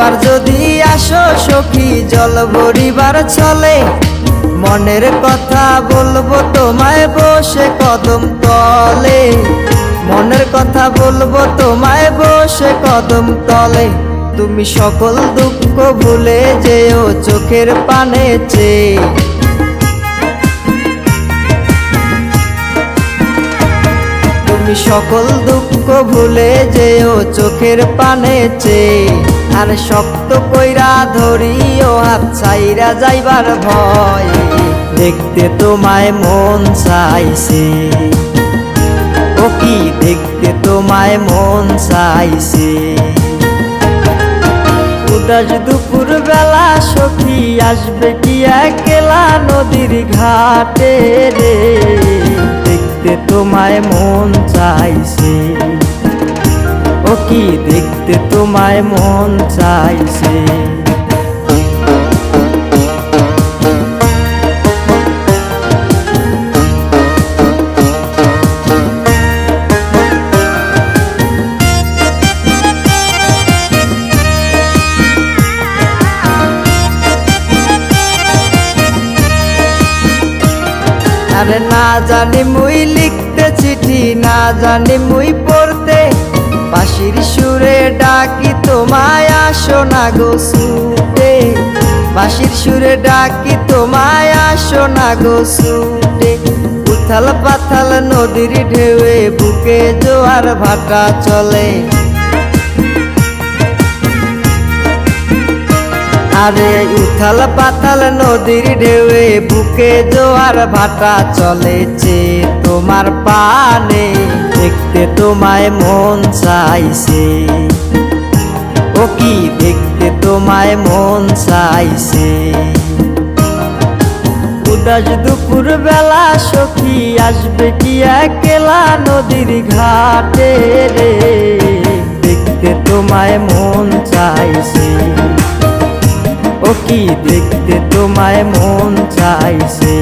একবার যদি আসো সখী জল ভরিবার চলে, মনের কথা বলবো তোমায় বসে কদম তলে। মনের কথা বলবো তোমায় বসে কদম তলে। তুমি সকল দুঃখ ভুলে যেও চোখের পানে চেয়ে। তুমি সকল দুঃখ ভুলে যেও চোখের পানে চেয়ে। আর শক্ত কইরা ধরিও হাত ছাইরা যাইবার ভয়, দেখতে তোমায় মন চাইছে। ও কি দেখতে তোমায় মন চাইছে। উদাস দুপুর বেলা সখী আসবে কি একলা নদীর ঘাটে রে, দেখতে তোমায় মন চাইছে। ও কি দেখতে তোমায় মন চাইছে। আরে না জানি মুই লিখতে চিঠি, না জানি মুই পড়তে, বাঁশির সুরে ডাকি তোমায় আসো না গো ছুটে। বাঁশির সুরে ডাকি তোমায় আসো না গো ছুটে। উথাল পাথাল নদীর ঢেউয়ে বুকে জোয়ার ভাটা চলে। আরে উথাল পাথাল নদীর ঢেউয়ে বুকে জোয়ার ভাটা চলেছে তোমার পানে, দেখতে তোমায় মন চাইছে। ও কি দেখতে তোমায় মন চাইছে। উদাস দুপুর বেলা সখী আসবে কি একলা নদীর ঘাটে রে, দেখতে তোমায় মন চাইছে। ও কি দেখতে তোমায় মন চাইছে।